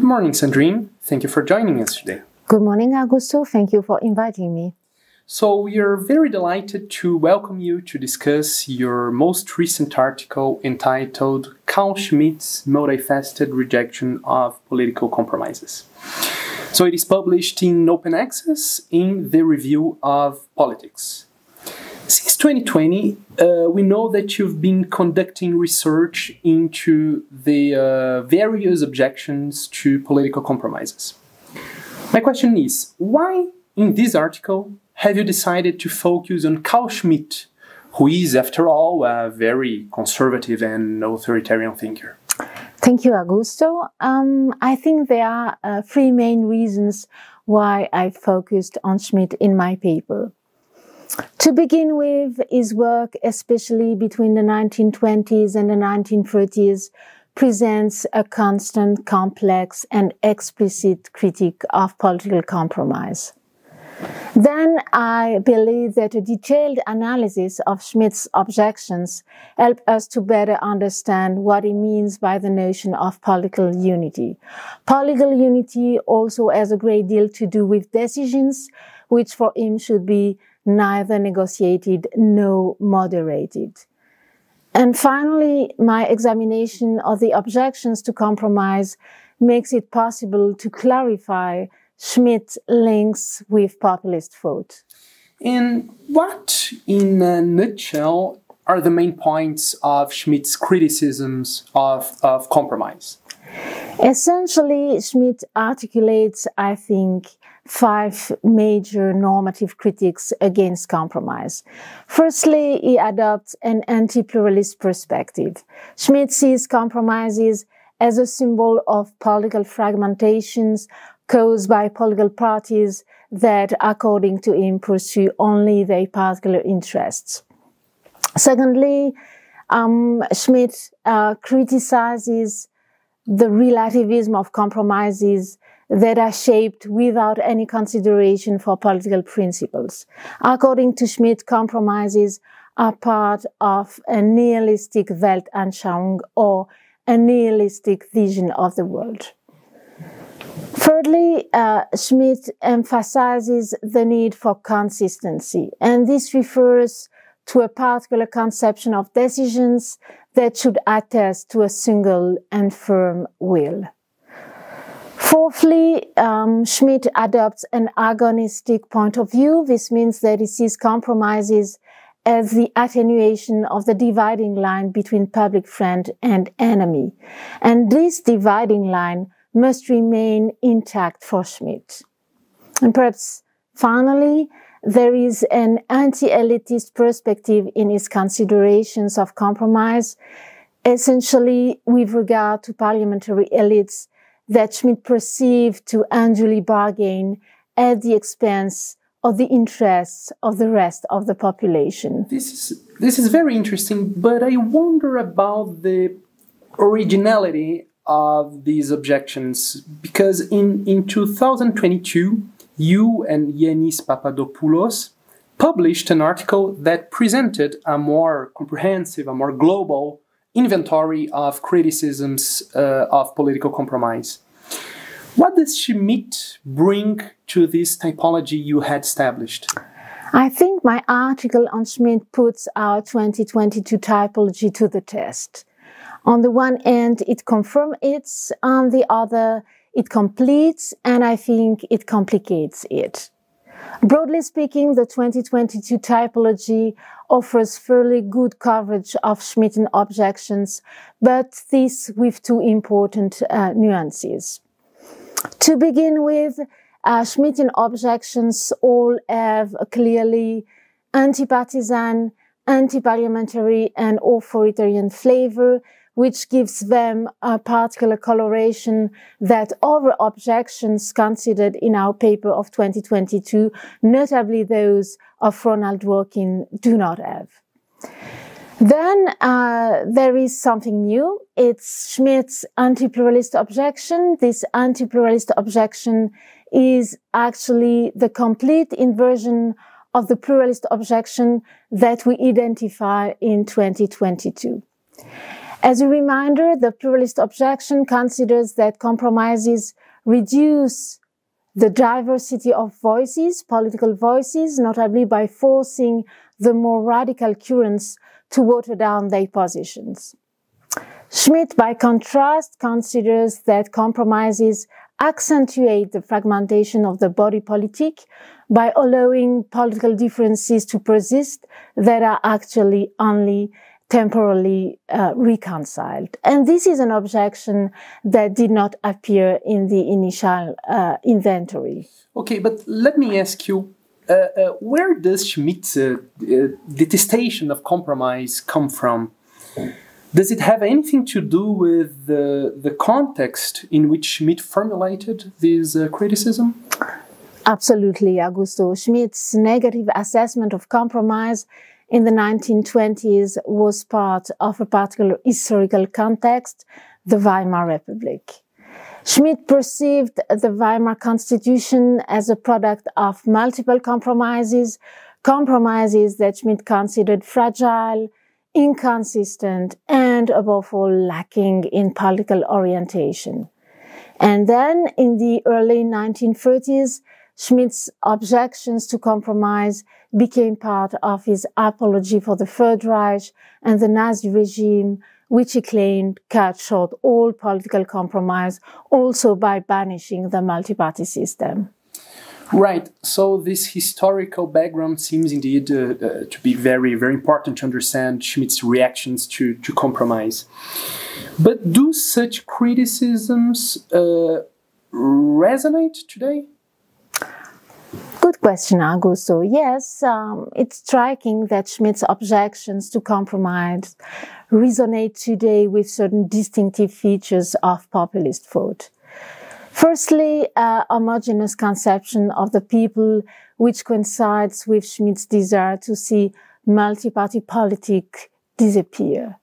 morning, Sandrine. Thank you for joining us today. Good morning, Augusto. Thank you for inviting me. So we are very delighted to welcome you to discuss your most recent article entitled Schmitt's Multifaceted Rejection of Political Compromises. So it is published in open access in the Review of Politics. Since 2020, we know that you've been conducting research into the various objections to political compromises. My question is, why in this article have you decided to focus on Schmitt, who is, after all, a very conservative and authoritarian thinker? Thank you, Augusto. I think there are three main reasons why I focused on Schmitt in my paper. To begin with, his work, especially between the 1920s and the 1930s, presents a constant, complex, and explicit critique of political compromise. Then I believe that a detailed analysis of Schmitt's objections help us to better understand what he means by the notion of political unity. Political unity also has a great deal to do with decisions, which for him should be neither negotiated nor moderated. And finally, my examination of the objections to compromise makes it possible to clarify Schmitt's links with populist thought. And what, in a nutshell, are the main points of Schmitt's criticisms of compromise? Essentially, Schmitt articulates, I think, 5 major normative critiques against compromise. Firstly, he adopts an anti-pluralist perspective. Schmitt sees compromises as a symbol of political fragmentations caused by political parties that, according to him, pursue only their particular interests. Secondly, Schmitt criticizes the relativism of compromises that are shaped without any consideration for political principles. According to Schmitt, compromises are part of a nihilistic Weltanschauung or a nihilistic vision of the world. Thirdly, Schmitt emphasizes the need for consistency, and this refers to a particular conception of decisions that should attest to a single and firm will. Fourthly, Schmitt adopts an agonistic point of view. This means that he sees compromises as the attenuation of the dividing line between public friend and enemy. And this dividing line must remain intact for Schmitt. And perhaps finally, there is an anti-elitist perspective in his considerations of compromise, essentially with regard to parliamentary elites that Schmitt perceived to unduly bargain at the expense of the interests of the rest of the population. This is very interesting, but I wonder about the originality of these objections, because in 2022, you and Yanis Papadopoulos published an article that presented a more comprehensive, a more global inventory of criticisms of political compromise. What does Schmitt bring to this typology you had established? I think my article on Schmitt puts our 2022 typology to the test. On the one hand, it confirms it, on the other, it completes, and I think it complicates it. Broadly speaking, the 2022 typology offers fairly good coverage of Schmittian objections, but this with 2 important nuances. To begin with, Schmittian objections all have a clearly anti-partisan, anti-parliamentary and authoritarian flavor, which gives them a particular coloration that other objections considered in our paper of 2022, notably those of Ronald Dworkin, do not have. Then there is something new. It's Schmitt's anti-pluralist objection. This anti-pluralist objection is actually the complete inversion of the pluralist objection that we identify in 2022. As a reminder, the pluralist objection considers that compromises reduce the diversity of voices, political voices, notably by forcing the more radical currents to water down their positions. Schmitt, by contrast, considers that compromises accentuate the fragmentation of the body politic by allowing political differences to persist that are actually only temporarily reconciled. And this is an objection that did not appear in the initial inventory. Okay, but let me ask you, where does Schmitt's detestation of compromise come from? Does it have anything to do with the context in which Schmitt formulated this criticism? Absolutely, Augusto. Schmitt's negative assessment of compromise in the 1920s was part of a particular historical context, the Weimar Republic. Schmitt perceived the Weimar Constitution as a product of multiple compromises that Schmitt considered fragile, inconsistent, and above all lacking in political orientation. And then in the early 1930s, Schmitt's objections to compromise became part of his apology for the Third Reich and the Nazi regime, which he claimed cut short all political compromise, also by banishing the multi-party system. Right. So this historical background seems indeed to be very, very important to understand Schmitt's reactions to compromise. But do such criticisms resonate today? Good question, Augusto. Yes, it's striking that Schmitt's objections to compromise resonate today with certain distinctive features of populist thought. Firstly, a homogeneous conception of the people, which coincides with Schmitt's desire to see multi-party politics disappear.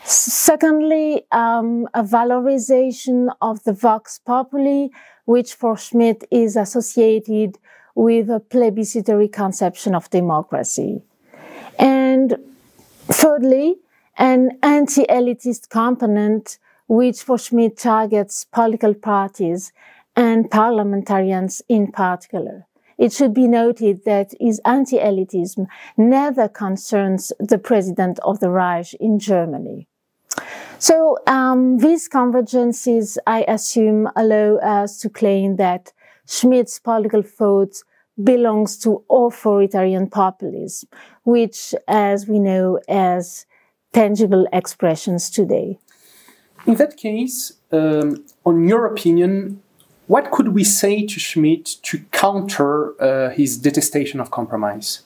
Secondly, a valorization of the vox populi, which for Schmitt is associated with a plebiscitary conception of democracy. And thirdly, an anti-elitist component, which for Schmitt targets political parties and parliamentarians in particular. It should be noted that his anti-elitism never concerns the president of the Reich in Germany. So these convergences, I assume, allow us to claim that Schmitt's political thought belongs to authoritarian populism, which, as we know, has tangible expressions today. In that case, on your opinion, what could we say to Schmitt to counter his detestation of compromise?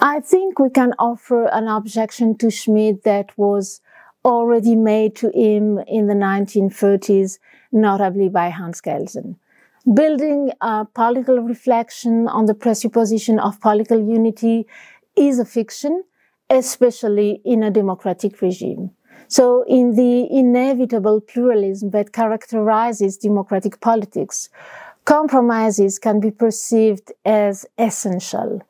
I think we can offer an objection to Schmitt that was already made to him in the 1930s, notably by Hans Kelsen. Building a political reflection on the presupposition of political unity is a fiction, especially in a democratic regime. So in the inevitable pluralism that characterizes democratic politics, compromises can be perceived as essential.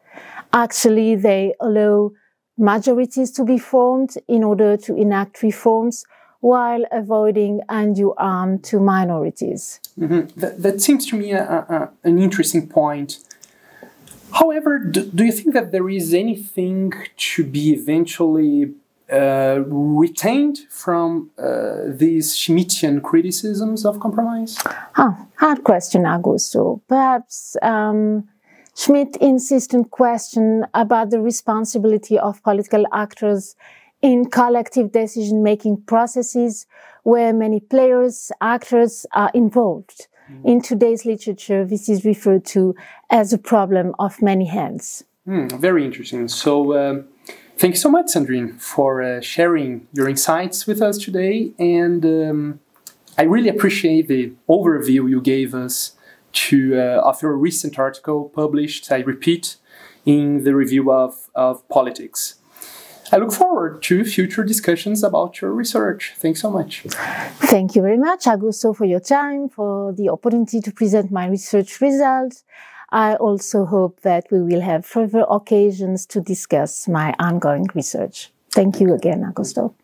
Actually, they allow majorities to be formed in order to enact reforms while avoiding undue harm to minorities. Mm-hmm. That seems to me an interesting point. However, do you think that there is anything to be eventually retained from these Schmittian criticisms of compromise? Hard question, Augusto. Perhaps Schmitt insistent question about the responsibility of political actors in collective decision-making processes where many players, actors are involved. In today's literature, this is referred to as a problem of many hands. Very interesting. So, thank you so much, Sandrine, for sharing your insights with us today. And I really appreciate the overview you gave us of your recent article published, I repeat, in the review of Politics. I look forward to future discussions about your research. Thanks so much. Thank you very much, Augusto, for your time, for the opportunity to present my research results. I also hope that we will have further occasions to discuss my ongoing research. Thank you again, Augusto.